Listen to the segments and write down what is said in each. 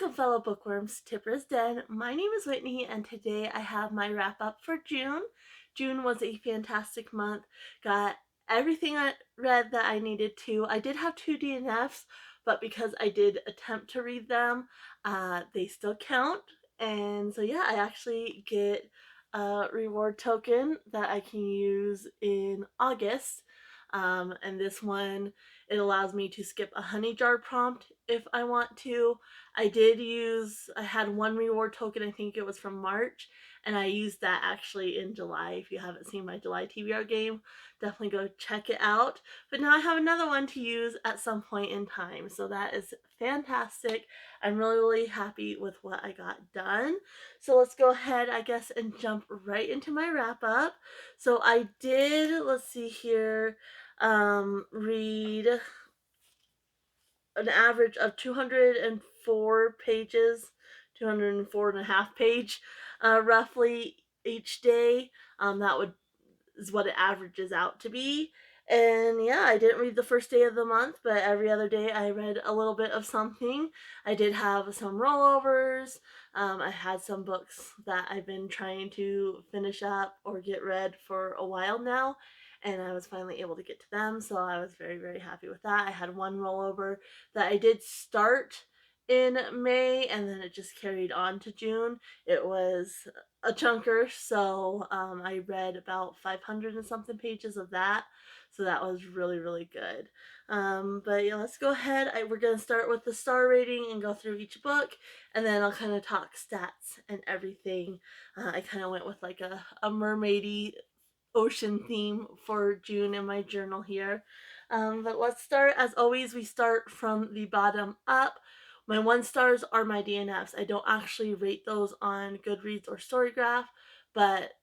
Welcome, fellow bookworms, to Tipper's Den. My name is Whitney, and today I have my wrap up for June. June was a fantastic month. Got everything I read that I needed to. I did have two DNFs, but because I did attempt to read them, they still count. And so, yeah, I actually get a reward token that I can use in August. And this one, it allows me to skip a honey jar prompt if I want to. I had one reward token, I think it was from March, and I used that actually in July. If you haven't seen my July TBR game, definitely go check it out. But now I have another one to use at some point in time, so that is fantastic. I'm really happy with what I got done. So let's go ahead, I guess, and jump right into my wrap up. So I did, let's see here, read an average of 204 pages, 204 and a half page, roughly each day. That would is what it averages out to be. And yeah, I didn't read the first day of the month, but every other day I read a little bit of something. I did have some rollovers. I had some books that I've been trying to finish up or get read for a while now, and I was finally able to get to them. So I was very, very happy with that. I had one rollover that I did start in May, and then it just carried on to June. It was a chunker, so I read about 500 and something pages of that, so that was really, really good. But yeah, let's go ahead. We're going to start with the star rating and go through each book, and then I'll kind of talk stats and everything. I kind of went with like a mermaidy ocean theme for June in my journal here. But let's start, as always, we start from the bottom up. My 1 stars are my DNFs. I don't actually rate those on Goodreads or Storygraph, but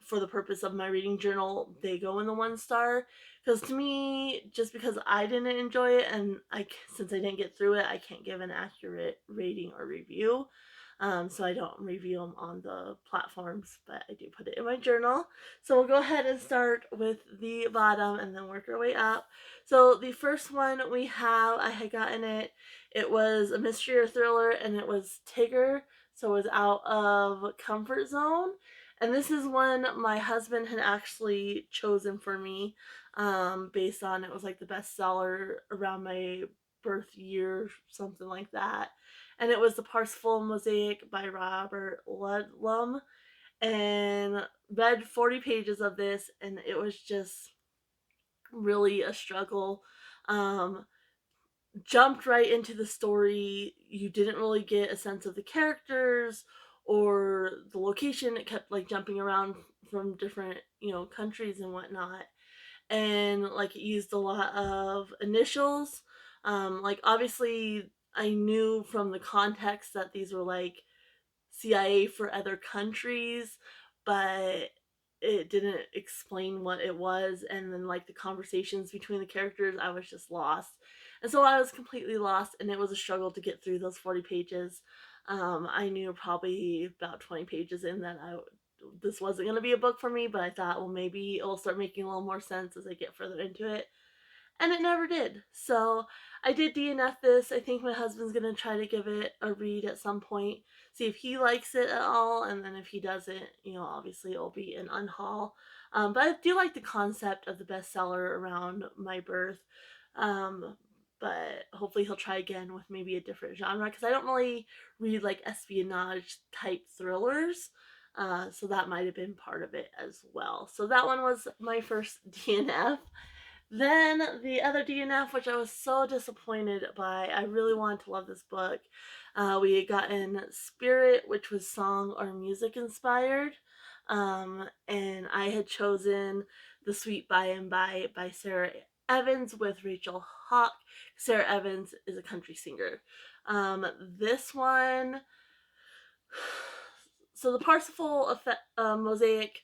for the purpose of my reading journal, they go in the 1 star. Because to me, just because I didn't enjoy it, and since I didn't get through it, I can't give an accurate rating or review. So I don't review them on the platforms, but I do put it in my journal. So we'll go ahead and start with the bottom and then work our way up. So the first one we have, I had gotten it. It was a mystery or thriller, and it was Tigger. So it was out of comfort zone. And this is one my husband had actually chosen for me, based on it was like the bestseller around my birth year, something like that. And it was The Parsifal Mosaic by Robert Ludlum. And read 40 pages of this, and it was just really a struggle. Um, Jumped right into the story. You didn't really get a sense of the characters or the location. It kept like jumping around from different, countries and whatnot. And like it used a lot of initials. Like obviously I knew from the context that these were like CIA for other countries, but it didn't explain what it was. And then like the conversations between the characters, I was just lost. And so I was completely lost, and it was a struggle to get through those 40 pages. I knew probably about 20 pages in that this wasn't going to be a book for me, but I thought, well, maybe it'll start making a little more sense as I get further into it. And it never did. So I did DNF this. I think my husband's going to try to give it a read at some point, see if he likes it at all, and then if he doesn't, obviously it'll be an unhaul. But I do like the concept of the bestseller around my birth. Um, but hopefully he'll try again with maybe a different genre, because I don't really read like espionage type thrillers. So that might have been part of it as well. So that one was my first DNF. Then the other DNF, which I was so disappointed by, I really wanted to love this book. We had gotten Spirit, which was song or music inspired. And I had chosen The Sweet By and by Sara Evans with Richelle Hauck. Sara Evans is a country singer. This one, so the Parsifal Mosaic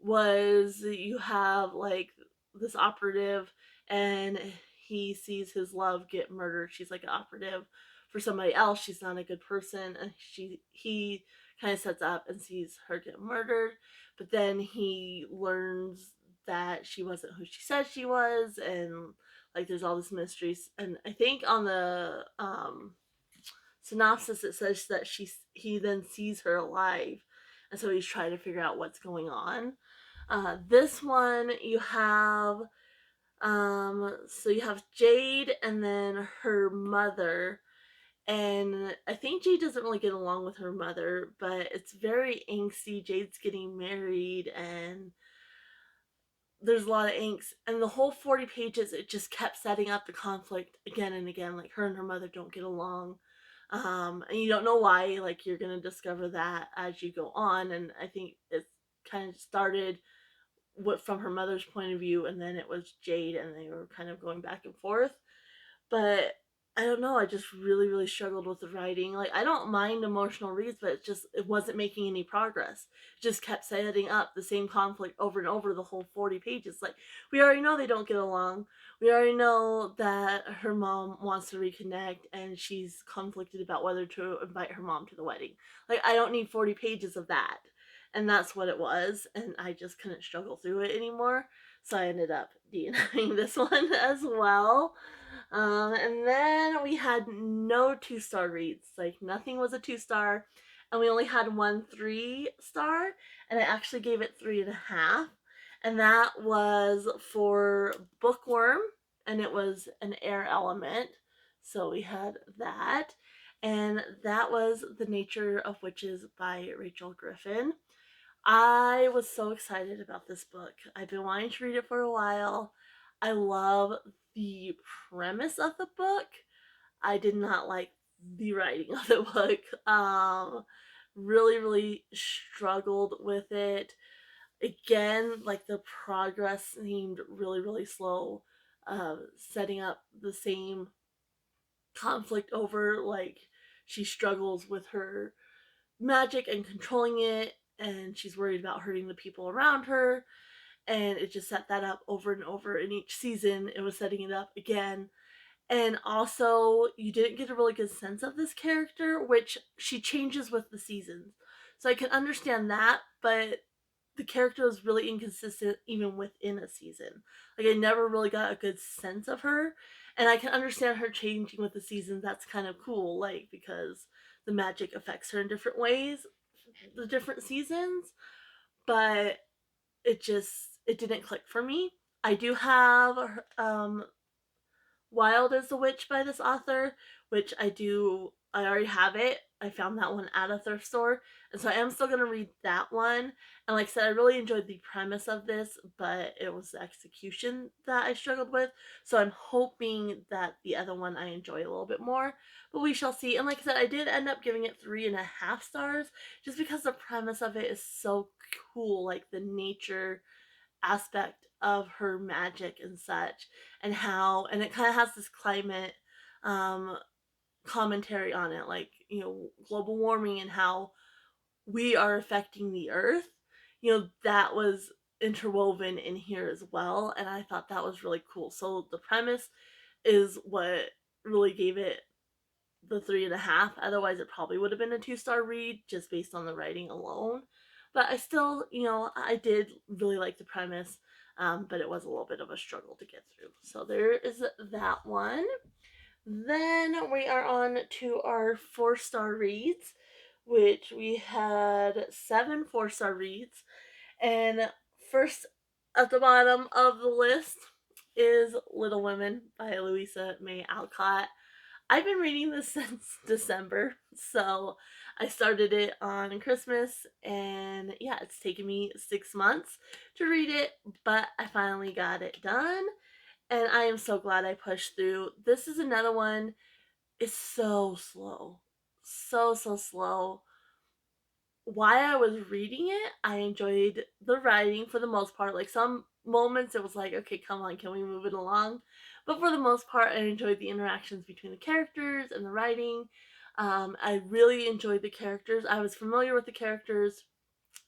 was, you have like this operative, and he sees his love get murdered. She's like an operative for somebody else. She's not a good person, and he kind of sets up and sees her get murdered, but then he learns that she wasn't who she said she was, and like there's all this mysteries. And I think on the synopsis it says that he then sees her alive, and so he's trying to figure out what's going on. This one you have so you have Jade and then her mother, and I think Jade doesn't really get along with her mother, but it's very angsty. Jade's getting married and there's a lot of angst, and the whole 40 pages it just kept setting up the conflict again and again, like her and her mother don't get along. And you don't know why, like you're gonna discover that as you go on, and I think it kind of started from her mother's point of view, and then it was Jade, and they were kind of going back and forth. But I don't know, I just really, really struggled with the writing. Like, I don't mind emotional reads, but it wasn't making any progress. It just kept setting up the same conflict over and over the whole 40 pages. Like, we already know they don't get along. We already know that her mom wants to reconnect and she's conflicted about whether to invite her mom to the wedding. Like, I don't need 40 pages of that. And that's what it was, and I just couldn't struggle through it anymore. So I ended up DNFing this one as well. And then we had no 2-star reads. Like nothing was a 2-star, and we only had one 3-star, and I actually gave it 3.5, and that was for Bookworm, and it was an air element. So we had that, and that was The Nature of Witches by Richelle Griffin. I was so excited about this book. I've been wanting to read it for a while. I love the premise of the book. I did not like the writing of the book. Really, really struggled with it. Again, like the progress seemed really, really slow. Setting up the same conflict over, like she struggles with her magic and controlling it, and she's worried about hurting the people around her, and it just set that up over and over. In each season it was setting it up again, and also you didn't get a really good sense of this character, which she changes with the seasons, so I can understand that, but the character was really inconsistent even within a season. Like I never really got a good sense of her, and I can understand her changing with the seasons. That's kind of cool, like because the magic affects her in different ways, the different seasons. But it didn't click for me. I do have Wild as a Witch by this author, which I already have it. I found that one at a thrift store, and so I am still gonna read that one. And like I said, I really enjoyed the premise of this, but it was the execution that I struggled with. So I'm hoping that the other one I enjoy a little bit more, but we shall see. And like I said, I did end up giving it 3.5 stars just because the premise of it is so cool, like the nature aspect of her magic and such, and how, and it kind of has this climate um commentary on it, like global warming and how we are affecting the earth. That was interwoven in here as well, and I thought that was really cool. So the premise is what really gave it the 3.5. Otherwise, it probably would have been a 2-star read just based on the writing alone. But I still, I did really like the premise, but it was a little bit of a struggle to get through. So there is that one. Then we are on to our 4-star reads, which we had 7 4-star reads. And first at the bottom of the list is Little Women by Louisa May Alcott. I've been reading this since December, so I started it on Christmas, and yeah, it's taken me 6 months to read it, but I finally got it done, and I am so glad I pushed through. This is another one. It's so slow. So, so slow. While I was reading it, I enjoyed the writing for the most part. Like some moments, it was like, okay, come on, can we move it along? But for the most part, I enjoyed the interactions between the characters and the writing. I really enjoyed the characters. I was familiar with the characters.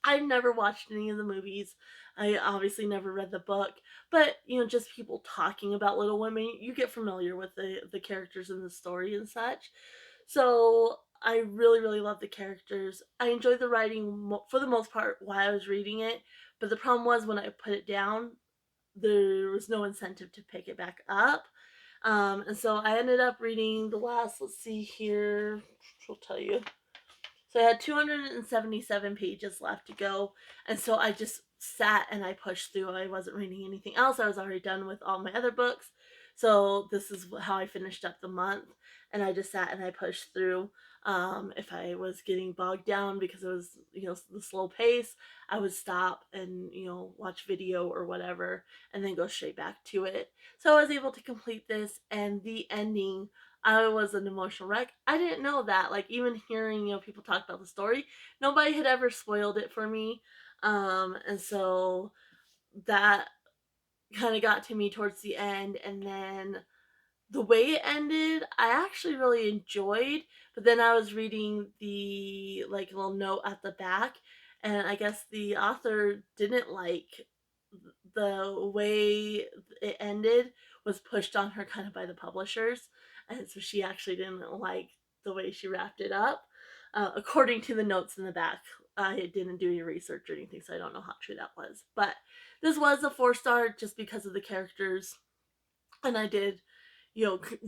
I've never watched any of the movies. I obviously never read the book, but just people talking about Little Women, you get familiar with the characters in the story and such. So I really, really love the characters. I enjoyed the writing for the most part while I was reading it, but the problem was when I put it down, there was no incentive to pick it back up. And so I ended up reading the last, let's see here, I'll tell you. So I had 277 pages left to go. And so I just sat and I pushed through. I wasn't reading anything else. I was already done with all my other books. So this is how I finished up the month. And I just sat and I pushed through. If I was getting bogged down because it was, the slow pace, I would stop and, watch video or whatever and then go straight back to it. So I was able to complete this, and the ending, I was an emotional wreck. I didn't know that. Like, even hearing, people talk about the story, nobody had ever spoiled it for me. And so that kind of got to me towards the end. And then the way it ended, I actually really enjoyed. But then I was reading the, like, little note at the back, and I guess the author didn't like the way it ended, was pushed on her kind of by the publishers, and so she actually didn't like the way she wrapped it up. According to the notes in the back, I didn't do any research or anything, so I don't know how true that was. But this was a 4-star just because of the characters, and I did,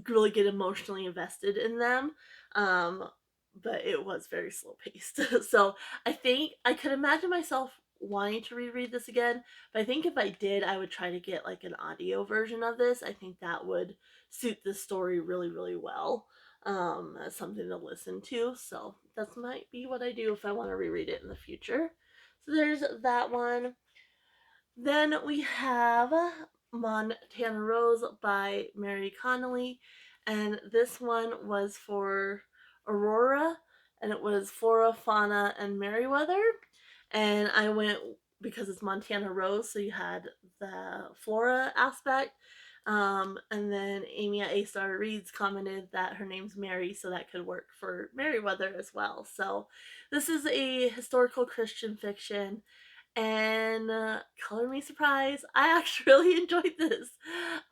really get emotionally invested in them. Um, but it was very slow paced. So I think I could imagine myself wanting to reread this again, but I think if I did, I would try to get like an audio version of this. I think that would suit the story really, really well. As something to listen to. So that might be what I do if I want to reread it in the future. So there's that one. Then we have Montana Rose by Mary Connolly, and this one was for Aurora, and it was Flora, Fauna, and Merriweather. And I went because it's Montana Rose, so you had the flora aspect. And then Amy at A Star Reads commented that her name's Mary, so that could work for Merriweather as well. So this is a historical Christian fiction, and color me surprised, I actually really enjoyed this.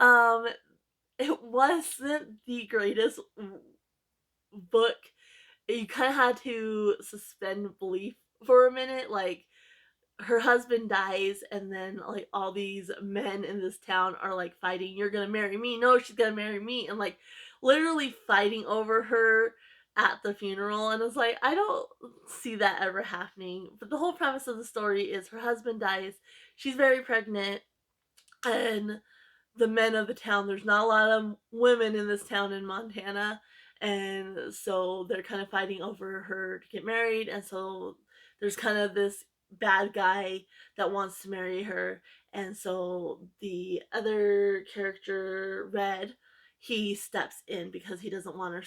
Um, it wasn't the greatest book. You kind of had to suspend belief for a minute. Like, her husband dies, and then like all these men in this town are like fighting, you're gonna marry me, no, she's gonna marry me, and like literally fighting over her at the funeral. And it's like, I don't see that ever happening. But the whole premise of the story is her husband dies, she's very pregnant, and the men of the town, there's not a lot of women in this town in Montana, and so they're kind of fighting over her to get married. And so there's kind of this bad guy that wants to marry her, and so the other character, Red, he steps in because he doesn't want her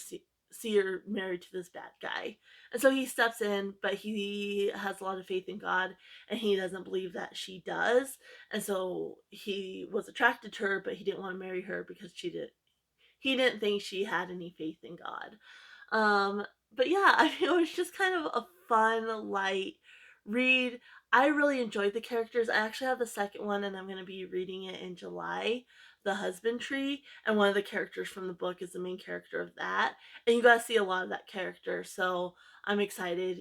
see her married to this bad guy. And so he steps in, but he has a lot of faith in God, and he doesn't believe that she does. And so he was attracted to her, but he didn't want to marry her because he didn't think she had any faith in God. Um, but yeah, I mean, it was just kind of a fun, light read. I really enjoyed the characters. I actually have the second one, and I'm going to be reading it in July, The Husbandry, and one of the characters from the book is the main character of that. And you got to see a lot of that character, so I'm excited.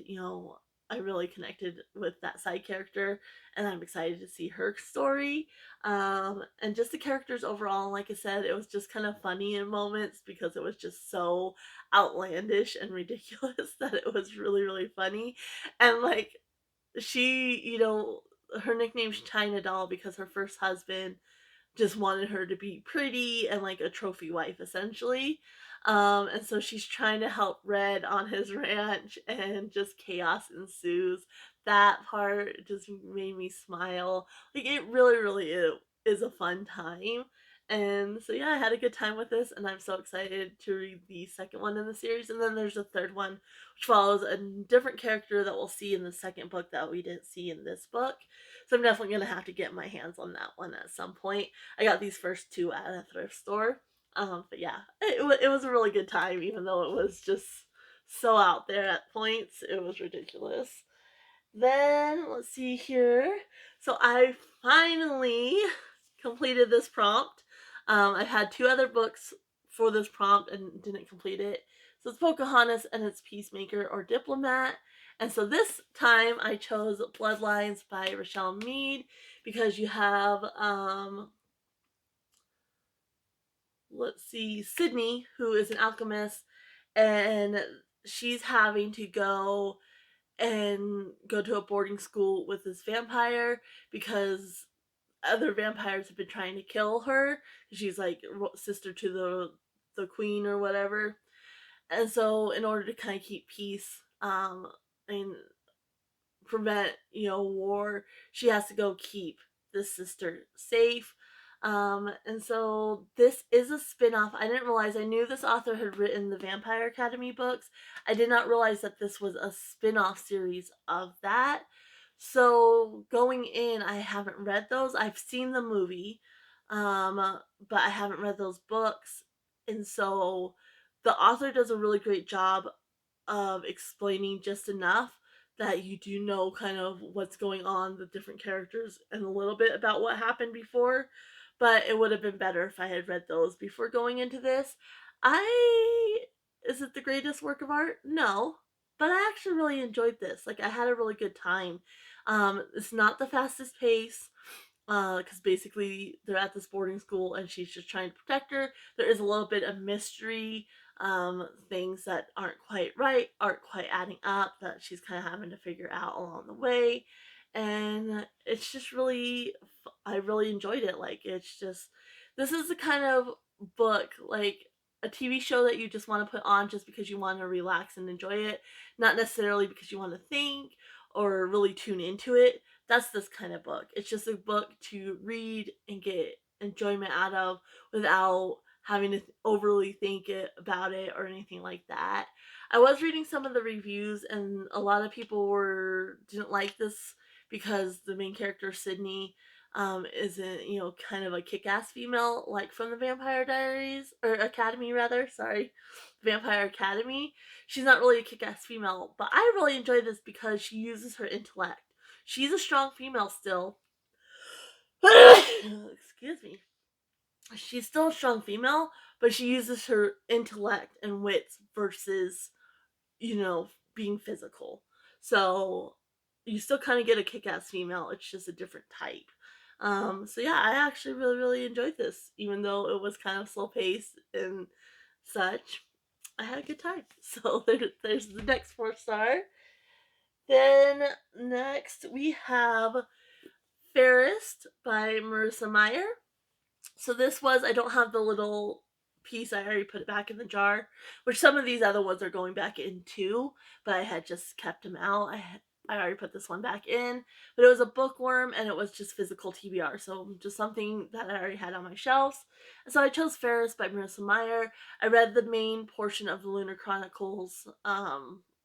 I really connected with that side character, and I'm excited to see her story. And just the characters overall, like I said, it was just kind of funny in moments because it was just so outlandish and ridiculous that it was really, really funny. And like, she, her nickname's China Doll because her first husband just wanted her to be pretty and like a trophy wife, essentially. And so she's trying to help Red on his ranch, and just chaos ensues. That part just made me smile. Like, it really, really is a fun time. And so yeah, I had a good time with this, and I'm so excited to read the second one in the series. And then there's a third one, which follows a different character that we'll see in the second book that we didn't see in this book. So I'm definitely gonna have to get my hands on that one at some point. I got these first two at a thrift store. But yeah, it was a really good time, even though it was just so out there at points. It was ridiculous. Then, let's see here. So I finally completed this prompt. I've had two other books for this prompt and didn't complete it. So it's Pocahontas and it's Peacemaker or Diplomat. And so this time I chose Bloodlines by Richelle Mead because you have let's see, Sydney, who is an alchemist, and she's having to go to a boarding school with this vampire because other vampires have been trying to kill her. She's like sister to the queen or whatever, and so in order to kind of keep peace, and prevent war, she has to go keep this sister safe. And so this is a spin-off. I didn't realize, I knew this author had written the Vampire Academy books. I did not realize that this was a spin-off series of that. So going in, I haven't read those. I've seen the movie, but I haven't read those books. And so the author does a really great job of explaining just enough that you do know kind of what's going on, the different characters, and a little bit about what happened before. But it would have been better if I had read those before going into this. I Is it the greatest work of art? No, but I actually really enjoyed this. Like, I had a really good time. It's not the fastest pace, because basically they're at this boarding school and she's just trying to protect her. There is a little bit of mystery, things that aren't quite right, aren't quite adding up, that she's kind of having to figure out along the way. And it's just really, I really enjoyed it. Like, it's just, this is the kind of book, like a TV show that you just want to put on just because you want to relax and enjoy it, not necessarily because you want to think or really tune into it. That's this kind of book. It's just a book to read and get enjoyment out of without having to overly think about it or anything like that. I was reading some of the reviews, and a lot of people didn't like this because the main character Sydney isn't, kind of a kick-ass female like from the Vampire Diaries, or Academy rather. Sorry, Vampire Academy. She's not really a kick-ass female, but I really enjoy this because she uses her intellect. She's a strong female still. Excuse me. She's still a strong female, but she uses her intellect and wits versus, being physical. So you still kind of get a kick-ass female. It's just a different type. So yeah, I actually really, really enjoyed this, even though it was kind of slow paced and such. I had a good time. So there's the next 4-star. Then next we have Fairest by Marissa Meyer. So this was, I don't have the little piece, I already put it back in the jar, which some of these other ones are going back in too, but I had just kept them out. I already put this one back in, but it was a bookworm and it was just physical TBR, so just something that I already had on my shelves. And so I chose Ferris by Marissa Meyer. I read the main portion of the Lunar Chronicles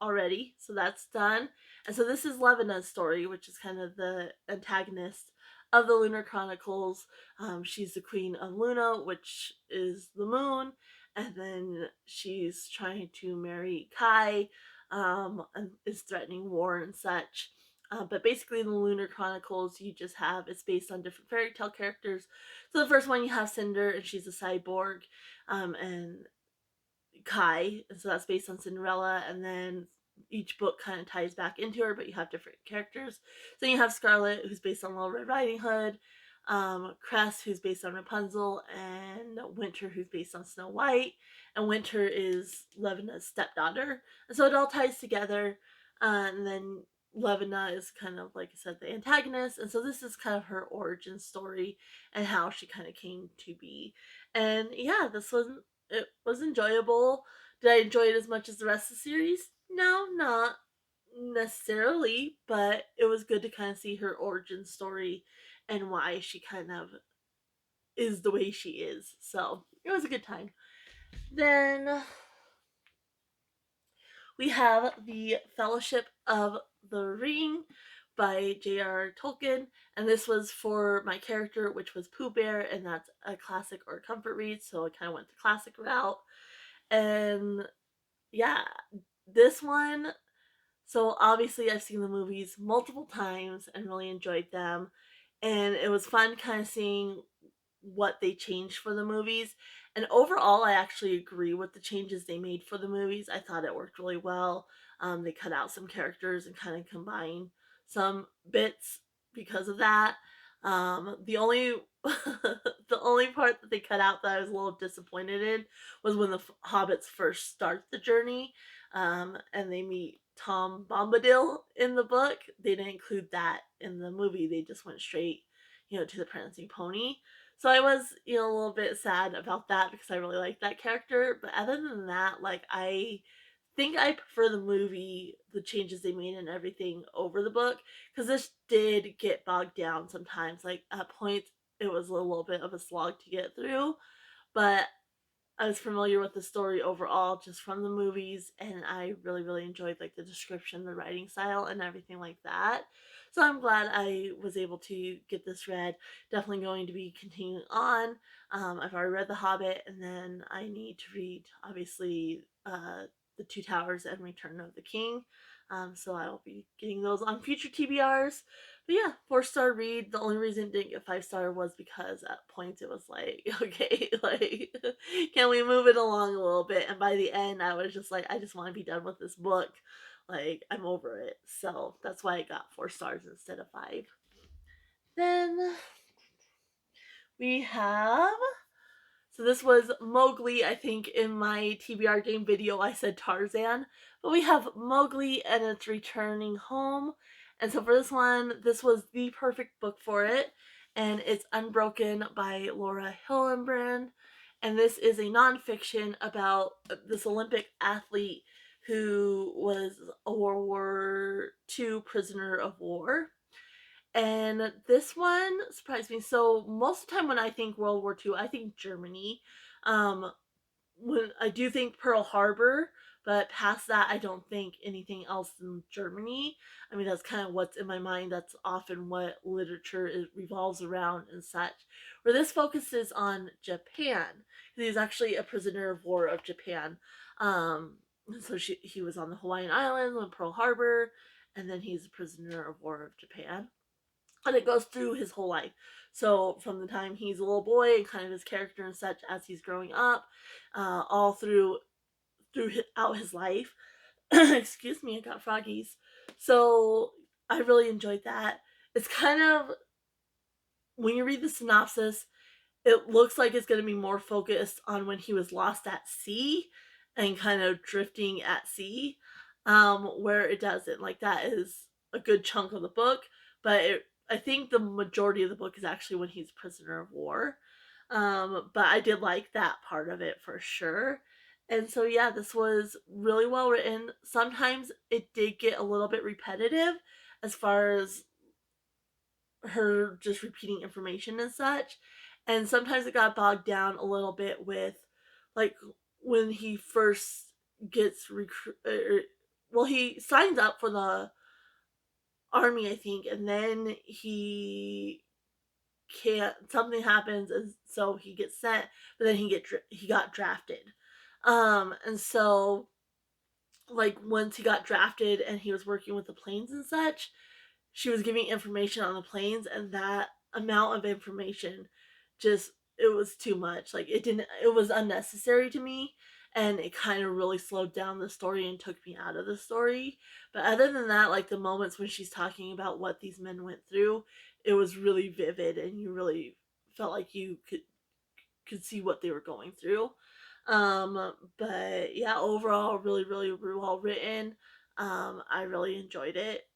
already, so that's done. And so this is Levena's story, which is kind of the antagonist of the Lunar Chronicles. She's the queen of Luna, which is the moon, and then she's trying to marry Kai, and is threatening war and such. But basically, in the Lunar Chronicles, you just have, it's based on different fairy tale characters. So the first one, you have Cinder, and she's a cyborg, and Kai, and so that's based on Cinderella, and then each book kind of ties back into her, but you have different characters. Then you have Scarlet, who's based on Little Red Riding Hood, Cress, who's based on Rapunzel, and Winter, who's based on Snow White. And Winter is Levena's stepdaughter, and so it all ties together. And then Levena is kind of, like I said, the antagonist, and so this is kind of her origin story and how she kind of came to be. And yeah, it was enjoyable. Did I enjoy it as much as the rest of the series? No, not necessarily, but it was good to kind of see her origin story and why she kind of is the way she is. So it was a good time. Then we have the Fellowship of the Ring by J.R.R. Tolkien, and this was for my character, which was Pooh Bear, and that's a classic or comfort read, so I kind of went the classic route. And yeah, this one, so obviously I've seen the movies multiple times and really enjoyed them. And it was fun kind of seeing what they changed for the movies. And overall, I actually agree with the changes they made for the movies. I thought it worked really well. They cut out some characters and kind of combined some bits because of that. The only the only part that they cut out that I was a little disappointed in was when the hobbits first start the journey, and they meet Tom Bombadil in the book. They didn't include that in the movie. They just went straight, to the prancing pony. So I was, a little bit sad about that because I really liked that character. But other than that, like I think I prefer the movie, the changes they made and everything over the book, because this did get bogged down sometimes. Like at points, it was a little bit of a slog to get through, but I was familiar with the story overall just from the movies, and I really, really enjoyed like the description, the writing style, and everything like that. So I'm glad I was able to get this read. Definitely going to be continuing on. I've already read The Hobbit, and then I need to read obviously The Two Towers and Return of the King. So I will be getting those on future TBRs. But yeah, 4-star read. The only reason it didn't get 5-star was because at points it was like, okay, like, can we move it along a little bit? And by the end, I was just like, I just want to be done with this book. Like, I'm over it. So that's why I got 4 stars instead of 5. Then we have, so this was Mowgli. I think in my TBR game video I said Tarzan, but we have Mowgli and it's returning home. And so for this one, this was the perfect book for it. And it's Unbroken by Laura Hillenbrand. And this is a nonfiction about this Olympic athlete who was a World War II prisoner of war. And this one surprised me. So most of the time when I think World War II, I think Germany. Um, when I do think Pearl Harbor, but past that, I don't think anything else in Germany. I mean, that's kind of what's in my mind. That's often what literature revolves around and such. Where this focuses on Japan. He's actually a prisoner of war of Japan. So he was on the Hawaiian Islands on Pearl Harbor, and then he's a prisoner of war of Japan, and it goes through his whole life. So from the time he's a little boy and kind of his character and such as he's growing up, all throughout his life. Excuse me, I got froggies. So I really enjoyed that. It's kind of, when you read the synopsis, it looks like it's going to be more focused on when he was lost at sea and kind of drifting at sea, where it doesn't. Like, that is a good chunk of the book, but I think the majority of the book is actually when he's prisoner of war. But I did like that part of it for sure. And so, yeah, this was really well written. Sometimes it did get a little bit repetitive as far as her just repeating information and such. And sometimes it got bogged down a little bit with, like, when he first gets well, he signs up for the army, I think, and then he can't, something happens, and so he gets sent, but then he got drafted. And so, like, once he got drafted and he was working with the planes and such, she was giving information on the planes, and that amount of information, just, it was too much. Like, it was unnecessary to me, and it kind of really slowed down the story and took me out of the story. But other than that, like, the moments when she's talking about what these men went through, it was really vivid, and you really felt like you could see what they were going through. But yeah, overall, really, really, really well written. I really enjoyed it.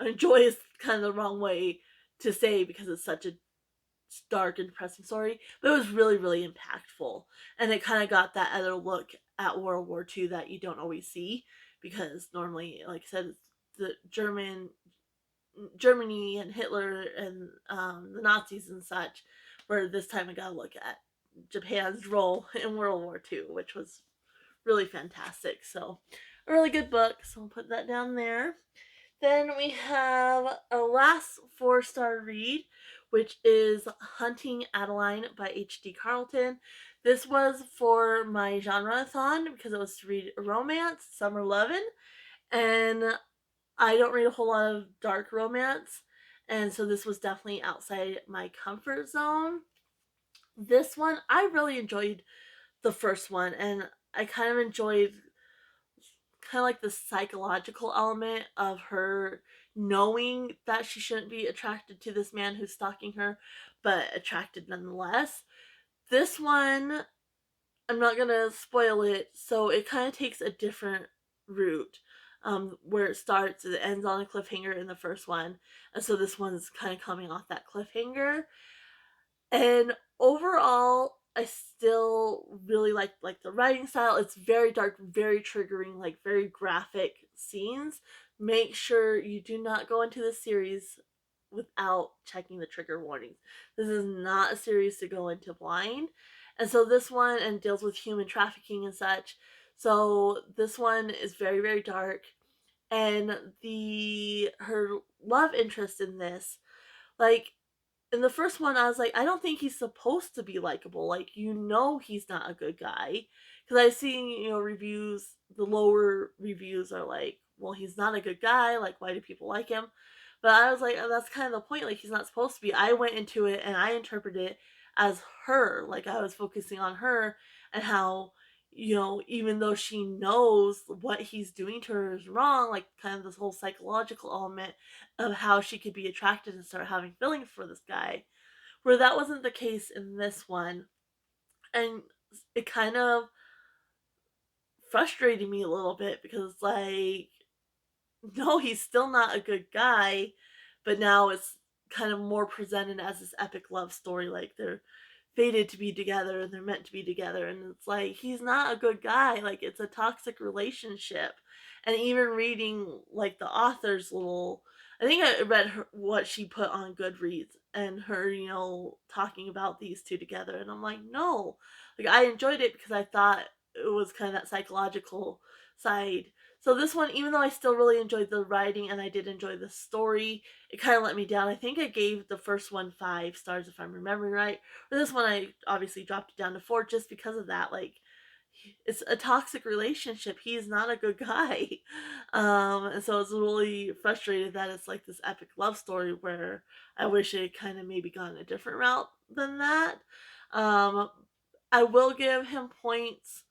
Enjoy is kind of the wrong way to say because it's such a dark and depressing story, but it was really, really impactful, and it kind of got that other look at World War II that you don't always see, because normally, like I said, it's the Germany and Hitler and the Nazis and such, where this time I got to look at Japan's role in World War II, which was really fantastic. So, a really good book. So I'll put that down there. Then we have a last 4-star read, which is Hunting Adeline by H.D. Carlton. This was for my genre-a-thon because it was to read romance, summer lovin', and I don't read a whole lot of dark romance, and so this was definitely outside my comfort zone. This one, I really enjoyed the first one, and I kind of enjoyed kind of like the psychological element of her knowing that she shouldn't be attracted to this man who's stalking her, but attracted nonetheless. This one, I'm not gonna spoil it, so it kind of takes a different route. Where it starts, it ends on a cliffhanger in the first one, and so this one's kind of coming off that cliffhanger. And overall, I still really like the writing style. It's very dark, very triggering, like very graphic scenes. Make sure you do not go into the series without checking the trigger warnings. This is not a series to go into blind. And so this one and deals with human trafficking and such. So this one is very, very dark. And the her love interest in this, like in the first one, I was like, I don't think he's supposed to be likable. Like, he's not a good guy. Because I've seen, reviews, the lower reviews are like, well, he's not a good guy. Like, why do people like him? But I was like, oh, that's kind of the point. Like, he's not supposed to be. I went into it and I interpreted it as her. Like, I was focusing on her and how, even though she knows what he's doing to her is wrong, like, kind of this whole psychological element of how she could be attracted and start having feelings for this guy, where that wasn't the case in this one. And it kind of frustrated me a little bit because, like, no, he's still not a good guy, but now it's kind of more presented as this epic love story. Like, they're fated to be together and they're meant to be together. And it's like, he's not a good guy. Like, it's a toxic relationship. And even reading, like, the author's little, I think I read what she put on Goodreads and her, talking about these two together. And I'm like, no. Like, I enjoyed it because I thought it was kind of that psychological side. So this one, even though I still really enjoyed the writing and I did enjoy the story, it kind of let me down. I think I gave the first one 5 stars if I'm remembering right. Or this one, I obviously dropped it down to 4 just because of that. Like, it's a toxic relationship. He is not a good guy. And so it's really frustrated that it's like this epic love story where I wish it kind of maybe gone a different route than that. Um, I will give him points.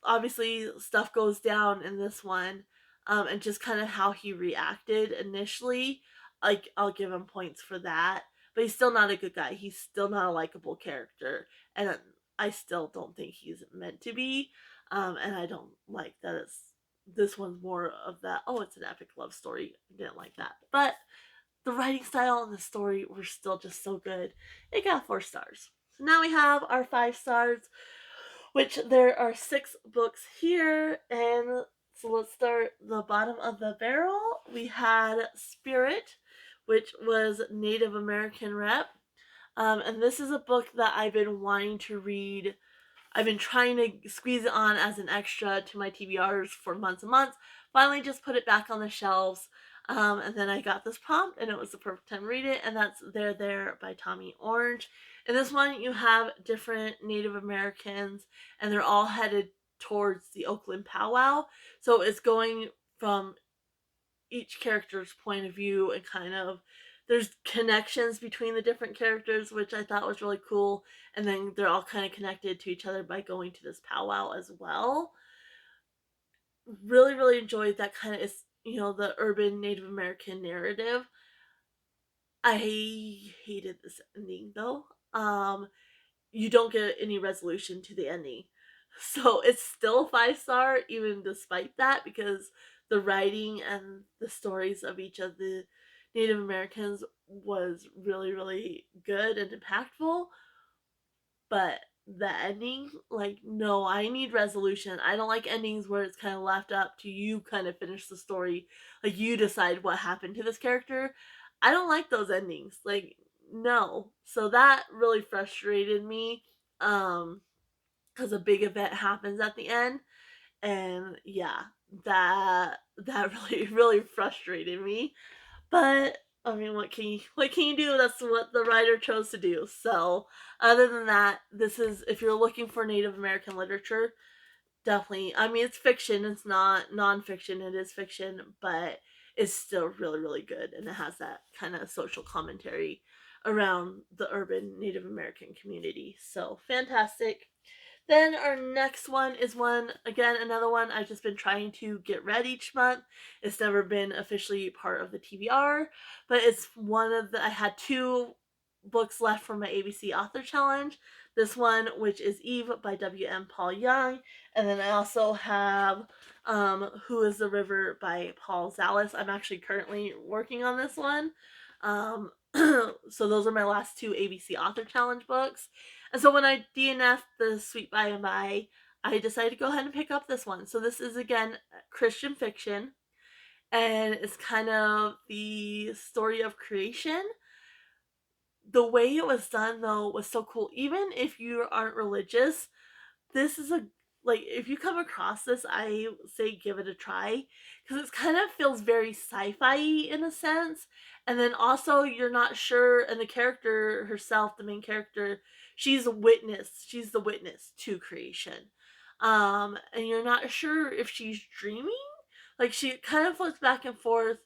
Obviously, stuff goes down in this one, and just kind of how he reacted initially, like, I'll give him points for that. But he's still not a good guy. He's still not a likable character, and I still don't think he's meant to be. And I don't like that it's this one's more of that. Oh, it's an epic love story. I didn't like that, but the writing style and the story were still just so good. It got 4 stars. So now we have our 5 stars, which there are 6 books here. And so let's start the bottom of the barrel. We had Spirit, which was Native American rep. And this is a book that I've been wanting to read. I've been trying to squeeze it on as an extra to my TBRs for months and months. Finally, just put it back on the shelves. And then I got this prompt, and it was the perfect time to read it. And that's There by Tommy Orange. In this one, you have different Native Americans, and they're all headed towards the Oakland powwow. So it's going from each character's point of view, and kind of there's connections between the different characters, which I thought was really cool. And then they're all kind of connected to each other by going to this powwow as well. Really, really enjoyed that kind of, the urban Native American narrative. I hated this ending though. You don't get any resolution to the ending. So it's still a 5 star, even despite that, because the writing and the stories of each of the Native Americans was really, really good and impactful. But the ending, like, no, I need resolution. I don't like endings where it's kind of left up to you kind of finish the story. Like, you decide what happened to this character. I don't like those endings. Like, no. So that really frustrated me. Because a big event happens at the end. And yeah, that really, really frustrated me. But I mean, what can you do? That's what the writer chose to do. So other than that, this is, if you're looking for Native American literature, definitely. I mean, it's fiction. It's not nonfiction. It is fiction, but it's still really, really good, and it has that kind of social commentary around the urban Native American community. So fantastic. Then our next one is another one I've just been trying to get read each month. It's never been officially part of the TBR, but it's I had two books left from my ABC Author Challenge. This one, which is Eve by W.M. Paul Young, and then I also have Who is the River by Paul Zallis. I'm actually currently working on this one. So those are my last two ABC Author Challenge books. And so when I DNF'd the Sweet By and By, I decided to go ahead and pick up this one. So this is again Christian fiction, and it's kind of the story of creation. The way it was done though was so cool. Even if you aren't religious, this is a like if you come across this, I say give it a try because it kind of feels very sci-fi in a sense, and then also you're not sure, and the character herself, the main character, she's a witness, she's the witness to creation, and you're not sure if she's dreaming, like she kind of floats back and forth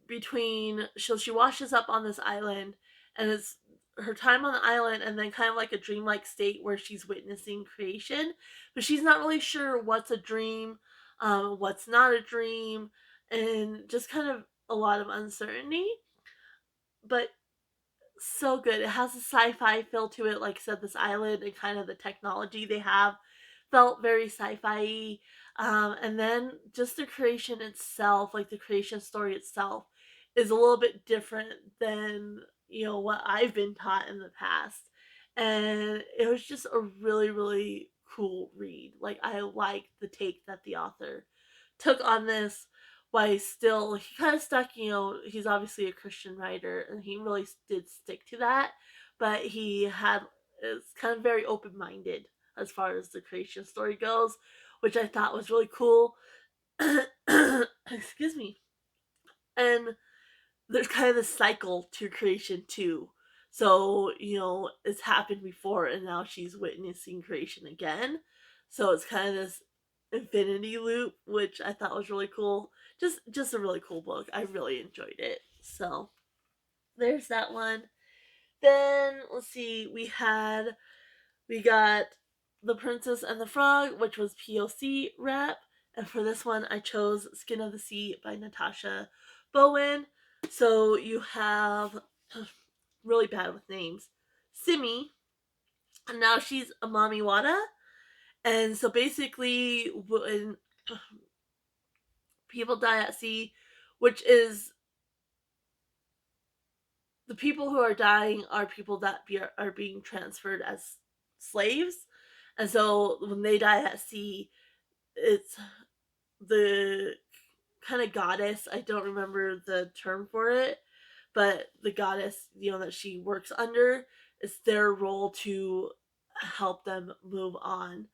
between she washes up on this island, and it's her time on the island and then kind of like a dreamlike state where she's witnessing creation, but she's not really sure what's a dream, what's not a dream, and just kind of a lot of uncertainty. But so good. It has a sci-fi feel to it. Like I said, this island and kind of the technology they have felt very sci-fi. And then just the creation itself, like the creation story itself, is a little bit different than what I've been taught in the past. And it was just a really, really cool read. Like I like the take that the author took on this, why still he kind of stuck, he's obviously a Christian writer and he really did stick to that, but he had is kind of very open-minded as far as the creation story goes, which I thought was really cool. Excuse me. And there's kind of this cycle to creation too. So, it's happened before and now she's witnessing creation again. So it's kind of this infinity loop, which I thought was really cool. Just a really cool book. I really enjoyed it. So there's that one. Then let's see, we got The Princess and the Frog, which was POC rep. And for this one, I chose Skin of the Sea by Natasha Bowen. So you have really bad with names, Simi, and now she's a Mami Wada. And so basically, when people die at sea, which is the people who are dying are people that are being transferred as slaves. And so when they die at sea, it's the kind of goddess, I don't remember the term for it, but the goddess, that she works under, it's their role to help them move on,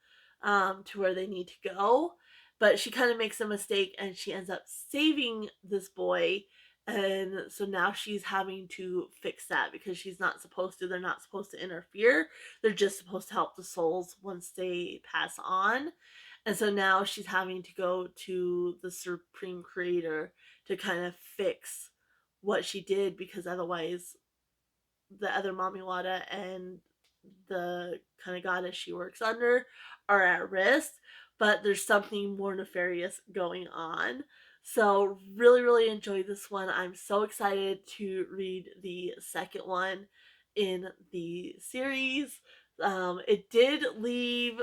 to where they need to go. But she kind of makes a mistake and she ends up saving this boy. And so now she's having to fix that because she's not supposed to. They're not supposed to interfere. They're just supposed to help the souls once they pass on. And so now she's having to go to the Supreme Creator to kind of fix what she did, because otherwise the other Mami Wada and the kind of goddess she works under are at risk, but there's something more nefarious going on. So really, really enjoyed this one. I'm so excited to read the second one in the series. It did leave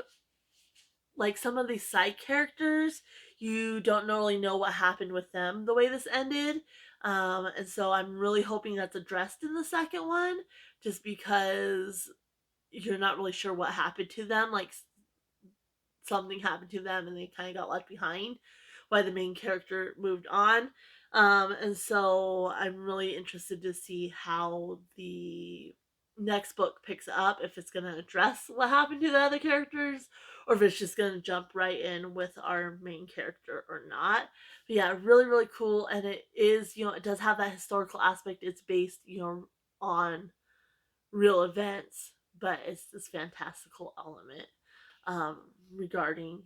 like some of these side characters, you don't really know what happened with them the way this ended. And so I'm really hoping that's addressed in the second one, just because you're not really sure what happened to them. Like something happened to them and they kind of got left behind why the main character moved on. And so I'm really interested to see how the next book picks up, if it's going to address what happened to the other characters or if it's just going to jump right in with our main character or not. But yeah, really, really cool. And it is, it does have that historical aspect. It's based, on real events, but it's this fantastical element, um, regarding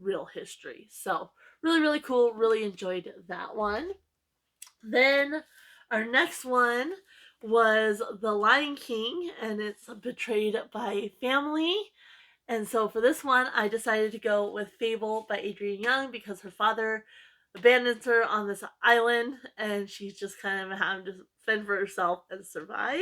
real history. So really, really cool. Really enjoyed that one. Then our next one was The Lion King, and it's Betrayed by Family. And so for this one, I decided to go with Fable by Adrienne Young because her father abandons her on this island and she's just kind of having to fend for herself and survive.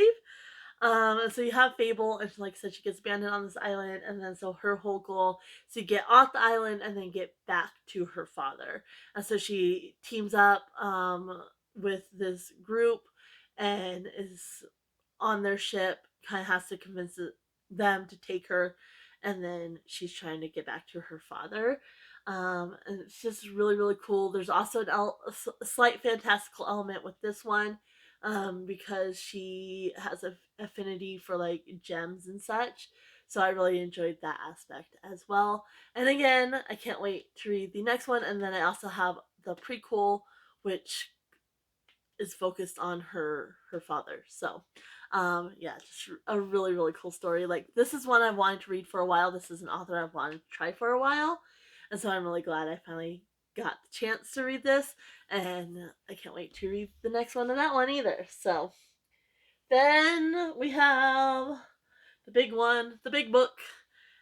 And so you have Fable, and like I said, she gets abandoned on this island, and then so her whole goal is to get off the island and then get back to her father. And so she teams up with this group and is on their ship, kind of has to convince them to take her, and then she's trying to get back to her father. And it's just really, really cool. There's also a slight fantastical element with this one because she has an affinity for like gems and such. So I really enjoyed that aspect as well. And again, I can't wait to read the next one. And then I also have the prequel, which is focused on her father. So yeah, just a really, really cool story. Like, this is one I've wanted to read for a while. This is an author I've wanted to try for a while, and so I'm really glad I finally got the chance to read this, and I can't wait to read the next one of that one either. So then we have the big one, the big book,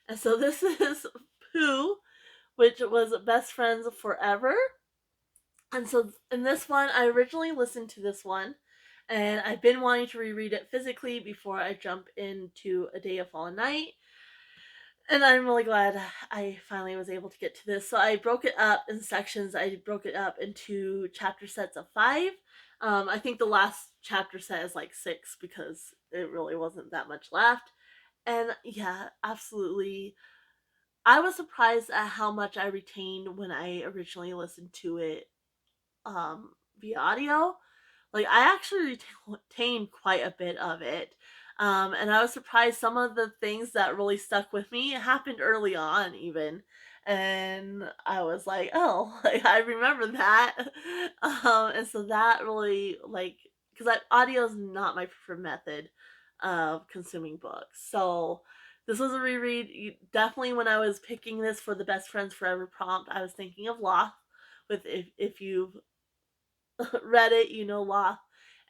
and so this is Pooh, which was Best Friends Forever. And so in this one, I originally listened to this one, and I've been wanting to reread it physically before I jump into A Day of Fallen Night. And I'm really glad I finally was able to get to this. So I broke it up in sections. I broke it up into chapter sets of 5. I think the last chapter set is like 6 because it really wasn't that much left. And yeah, absolutely. I was surprised at how much I retained when I originally listened to it via audio. Like, I actually retained quite a bit of it. And I was surprised some of the things that really stuck with me happened early on, even. And I was like, oh, like, I remember that. And so that really, like, because audio is not my preferred method of consuming books. So this was a reread. Definitely, when I was picking this for the Best Friends Forever prompt, I was thinking of Loth. With if you've read it, you know Loth,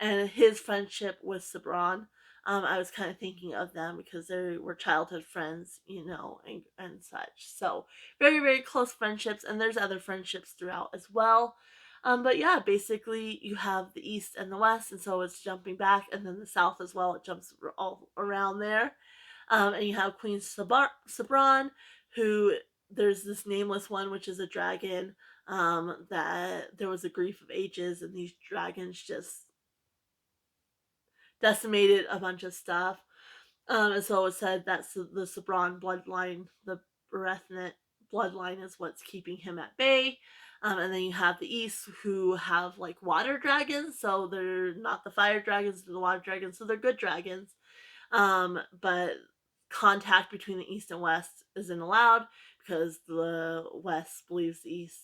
and his friendship with Sabran. I was kind of thinking of them because they were childhood friends, and such. So very, very close friendships, and there's other friendships throughout as well. But yeah, basically you have the East and the West, and so it's jumping back, and then the South as well. It jumps all around there. And you have Queen Sabran, who there's this nameless one, which is a dragon. That there was a grief of ages, and these dragons just decimated a bunch of stuff. And so it said that's the Sabran bloodline, the Berethnet bloodline, is what's keeping him at bay. And then you have the East, who have like water dragons, so they're not the fire dragons, they're the water dragons, so they're good dragons. But contact between the East and West isn't allowed because the West believes the East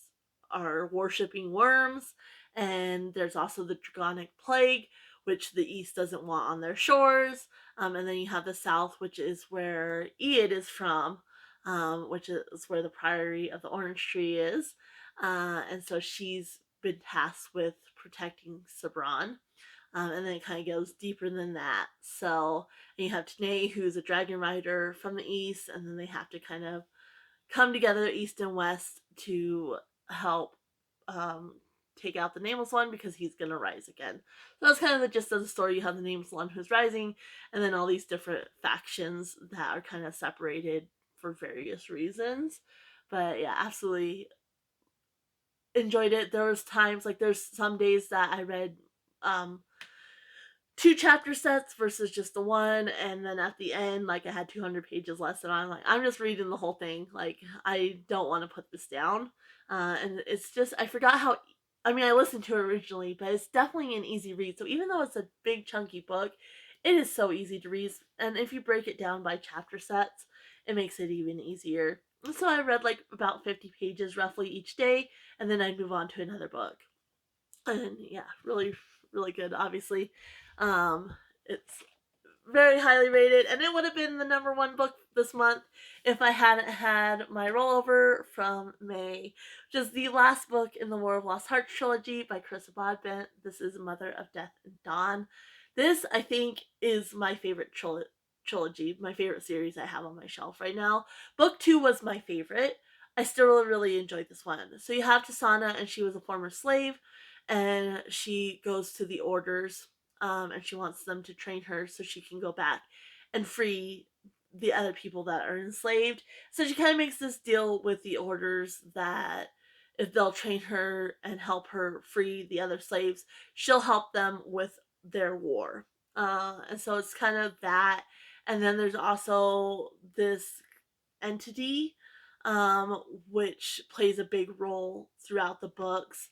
are worshipping worms, and there's also the Dragonic Plague, which the East doesn't want on their shores. And then you have the South, which is where Iad is from, which is where the Priory of the Orange Tree is. And so she's been tasked with protecting Sabran. And then it kind of goes deeper than that. So you have Tanae, who's a dragon rider from the east, and then they have to kind of come together, east and west, to help take out the Nameless One because he's going to rise again. So that's kind of the gist of the story. You have the Nameless One who's rising, and then all these different factions that are kind of separated for various reasons. But yeah, absolutely enjoyed it. There was times, like there's some days that I read 2 chapter sets versus just the one, and then at the end, like, I had 200 pages less, and I'm like, I'm just reading the whole thing. Like, I don't want to put this down. And it's just, I forgot how. I mean, I listened to it originally, but it's definitely an easy read. So even though it's a big chunky book, it is so easy to read. And if you break it down by chapter sets, it makes it even easier. And so I read like about 50 pages roughly each day, and then I'd move on to another book. And yeah, really, really good. Obviously, it's very highly rated, and it would have been the number 1 book this month if I hadn't had my rollover from May, which is the last book in the War of Lost Hearts trilogy by Chris Bodbent. This is Mother of Death and Dawn. This, I think, is my favorite trilogy, my favorite series I have on my shelf right now. Book 2 was my favorite. I still really, really enjoyed this one. So you have Tasana, and she was a former slave, and she goes to the orders, and she wants them to train her so she can go back and free the other people that are enslaved. So she kind of makes this deal with the orders that if they'll train her and help her free the other slaves, she'll help them with their war. And so it's kind of that. And then there's also this entity, which plays a big role throughout the books.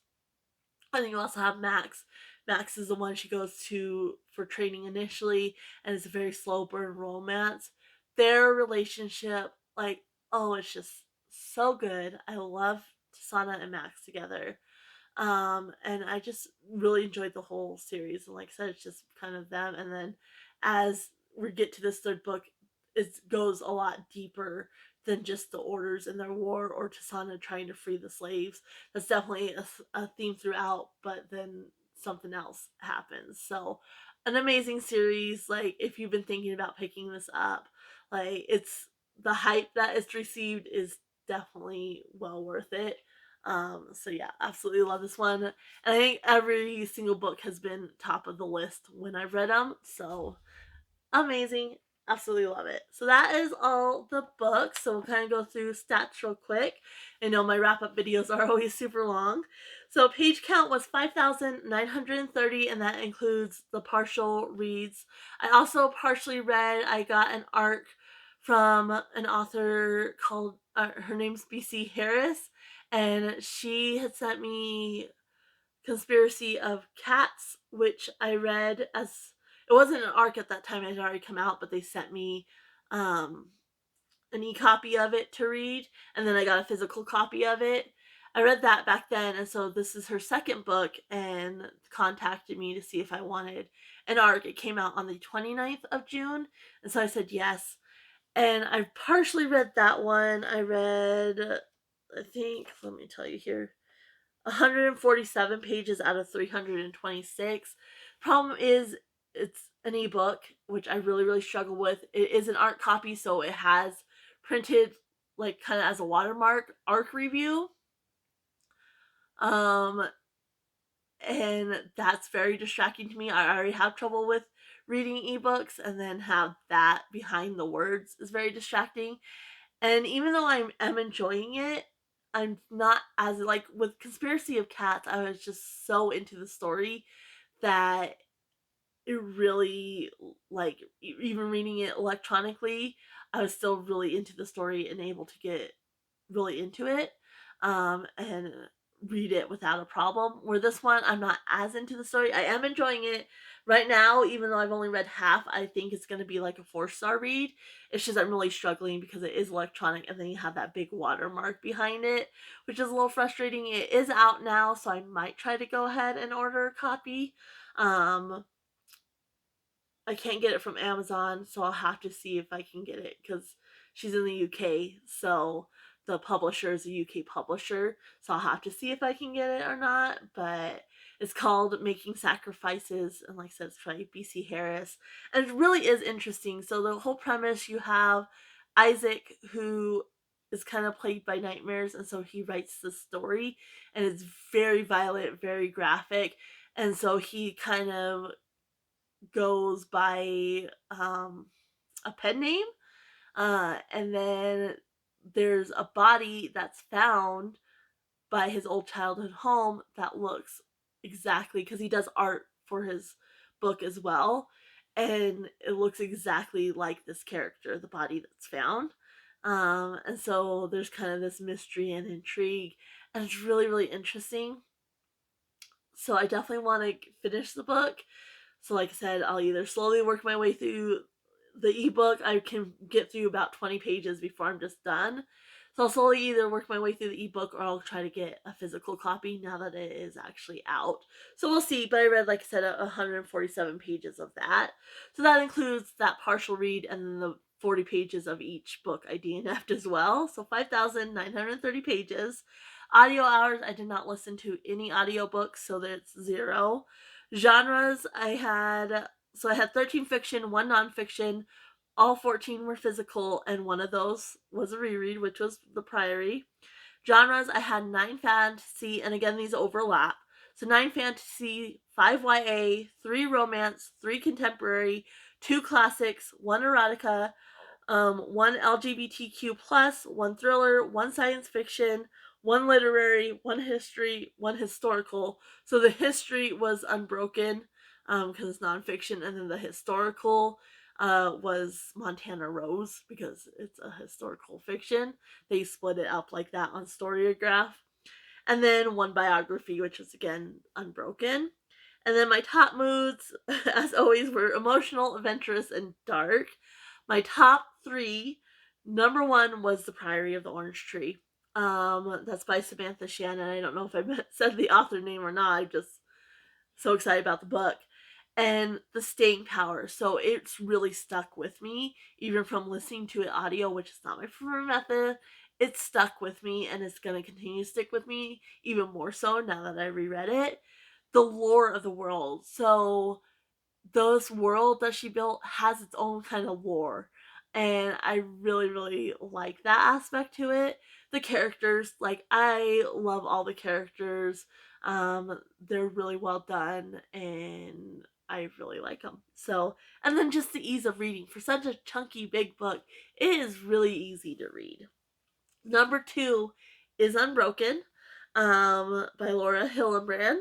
I think you also have Max. Max is the one she goes to for training initially, and it's a very slow burn romance. Their relationship, like, oh, it's just so good. I love Tasana and Max together. And I just really enjoyed the whole series. And like I said, it's just kind of them. And then as we get to this third book, it goes a lot deeper than just the orders and their war or Tasana trying to free the slaves. That's definitely a theme throughout, but then something else happens. So, an amazing series. Like, if you've been thinking about picking this up, like, it's the hype that it's received is definitely well worth it. So yeah, absolutely love this one. And I think every single book has been top of the list when I've read them. So amazing. Absolutely love it. So that is all the books. So we'll kind of go through stats real quick. I know my wrap up videos are always super long. So page count was 5,930, and that includes the partial reads. I also partially read, I got an arc from an author called, her name's BC Harris, and she had sent me Conspiracy of Cats, which I read as it wasn't an arc at that time; it had already come out, but they sent me an e-copy of it to read, and then I got a physical copy of it. I read that back then, and so this is her second book, and contacted me to see if I wanted an arc. It came out on the 29th of June, and so I said yes. And I partially read that one. I read, I think, let me tell you here, 147 pages out of 326. Problem is, it's an ebook, which I really, really struggle with. It is an art copy, so it has printed, like, kind of as a watermark, arc review. Um, and that's very distracting to me. I already have trouble with reading ebooks, and then have that behind the words is very distracting. And even though I am enjoying it, I'm not as, like, with Conspiracy of Cats, I was just so into the story that it really, like, even reading it electronically, I was still really into the story and able to get really into it, and read it without a problem. Where this one, I'm not as into the story. I am enjoying it right now, even though I've only read half. I think it's going to be like a 4-star read. It's just I'm really struggling because it is electronic, and then you have that big watermark behind it, which is a little frustrating. It is out now, so I might try to go ahead and order a copy. Um, I can't get it from Amazon, so I'll have to see if I can get it because she's in the UK, so the publisher is a UK publisher, so I'll have to see if I can get it or not. But it's called Making Sacrifices, and like I said, it's by BC Harris, and it really is interesting. So the whole premise, you have Isaac, who is kind of plagued by nightmares, and so he writes the story, and it's very violent, very graphic, and so he kind of goes by a pen name. And then there's a body that's found by his old childhood home that looks exactly, because he does art for his book as well, and it looks exactly like this character, the body that's found. And so there's kind of this mystery and intrigue, and it's really, really interesting. So I definitely want to finish the book. So like I said, I'll either slowly work my way through the ebook. I can get through about 20 pages before I'm just done. So I'll slowly either work my way through the ebook, or I'll try to get a physical copy now that it is actually out. So we'll see. But I read, like I said, 147 pages of that. So that includes that partial read and then the 40 pages of each book I DNF'd as well. So 5,930 pages. Audio hours, I did not listen to any audiobooks, so that's 0. Genres, I had 13 fiction, 1 nonfiction, All 14 were physical, and one of those was a reread, which was The Priory. Genres, I had 9 fantasy, and again, these overlap. So 9 fantasy, 5 YA, 3 romance, 3 contemporary, 2 classics, 1 erotica, 1 LGBTQ plus, 1 thriller, 1 science fiction, 1 literary, 1 history, 1 historical. So the history was Unbroken because it's nonfiction, and then the historical was Montana Rose because it's a historical fiction. They split it up like that on Storygraph. And then 1 biography, which was again Unbroken. And then my top moods, as always, were emotional, adventurous, and dark. My top 3, number 1 was The Priory of the Orange Tree. That's by Samantha Shannon. I don't know if I said the author name or not. I'm just so excited about the book. And the staying power. So it's really stuck with me, even from listening to it audio, which is not my preferred method. It's stuck with me, and it's going to continue to stick with me even more so now that I reread it. The lore of the world. So this world that she built has its own kind of lore, and I really really like that aspect to it. The characters, like, I love all the characters. They're really well done, and I really like them. So, and then just the ease of reading for such a chunky big book, it is really easy to read. Number 2 is Unbroken, by Laura Hillenbrand,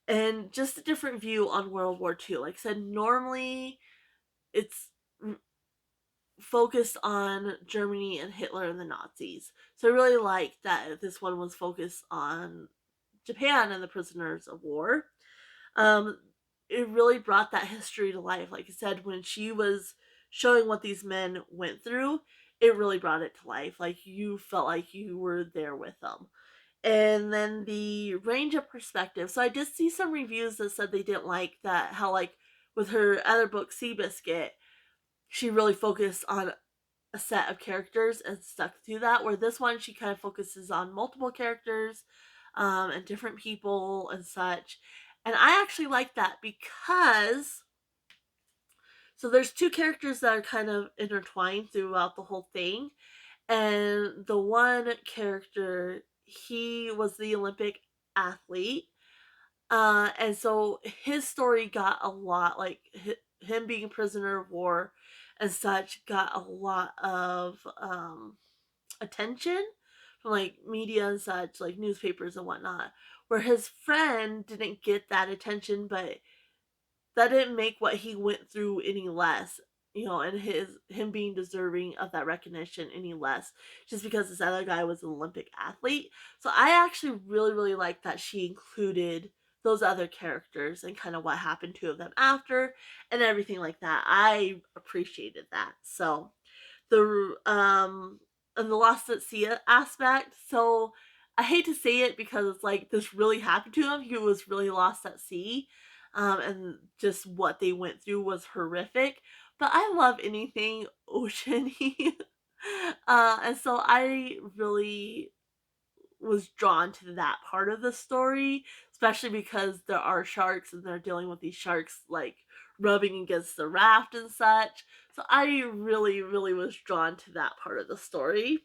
and just a different view on World War II. Like I said, normally it's focused on Germany and Hitler and the Nazis. So I really like that this one was focused on Japan and the prisoners of war. Um, it really brought that history to life. Like I said, when she was showing what these men went through, it really brought it to life. Like, you felt like you were there with them. And then the range of perspective. So I did see some reviews that said they didn't like that, how, like, with her other book, Seabiscuit, she really focused on a set of characters and stuck to that, where this one she kind of focuses on multiple characters, and different people and such. And I actually like that because, so there's 2 characters that are kind of intertwined throughout the whole thing. And the one character, he was the Olympic athlete. And so his story got a lot, like, him being a prisoner of war and such, got a lot of attention from, like, media and such, like newspapers and whatnot. Where his friend didn't get that attention, but that didn't make what he went through any less, and him being deserving of that recognition any less, just because this other guy was an Olympic athlete. So I actually really really like that she included those other characters and kind of what happened to them after and everything like that. I appreciated that. So the and the lost at sea aspect. So I hate to say it because it's like this really happened to him. He was really lost at sea, and just what they went through was horrific. But I love anything oceany, and so I really was drawn to that part of the story, especially because there are sharks and they're dealing with these sharks, like, rubbing against the raft and such. So I really, really was drawn to that part of the story.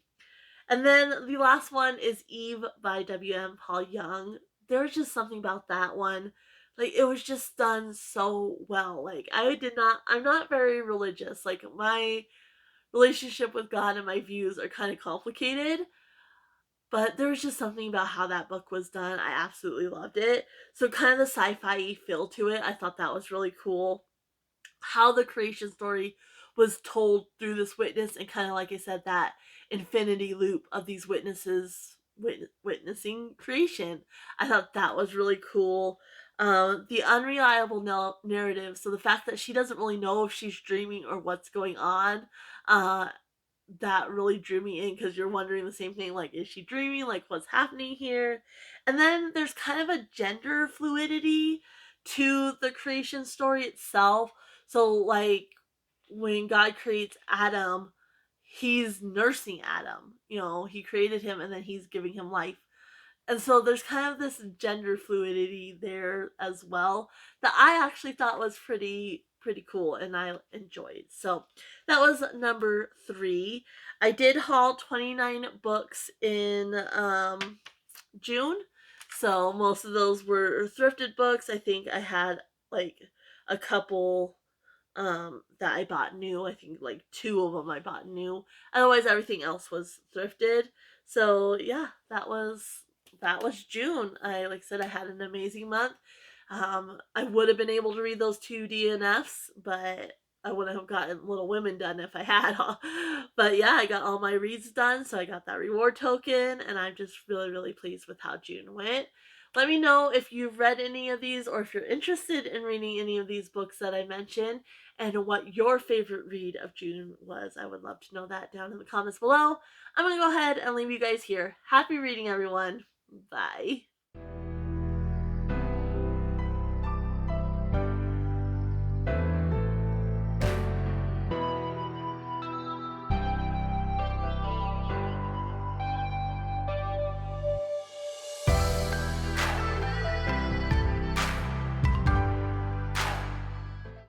And then the last one is Eve by W.M. Paul Young. There's just something about that one. Like, it was just done so well. Like, I'm not very religious. Like, my relationship with God and my views are kind of complicated. But there was just something about how that book was done. I absolutely loved it. So, kind of the sci-fi feel to it, I thought that was really cool. How the creation story was told through this witness, and kind of, like I said, that infinity loop of these witnesses witnessing creation. I thought that was really cool. The unreliable narrative. So the fact that she doesn't really know if she's dreaming or what's going on. Uh, that really drew me in because you're wondering the same thing, like, is she dreaming, like, what's happening here? And then there's kind of a gender fluidity to the creation story itself. So, like, when God creates Adam, he's nursing Adam, he created him and then he's giving him life. And so there's kind of this gender fluidity there as well that I actually thought was pretty pretty cool and I enjoyed. So that was number 3. I did haul 29 books in June. So most of those were thrifted books. I think I had like a couple that I bought new. I think like 2 of them I bought new. Otherwise everything else was thrifted. So yeah, that was June. I like I said I had an amazing month. I would have been able to read those 2 DNFs, but I wouldn't have gotten Little Women done if I had. But yeah, I got all my reads done, so I got that reward token, and I'm just really, really pleased with how June went. Let me know if you've read any of these or if you're interested in reading any of these books that I mentioned and what your favorite read of June was. I would love to know that down in the comments below. I'm going to go ahead and leave you guys here. Happy reading, everyone. Bye.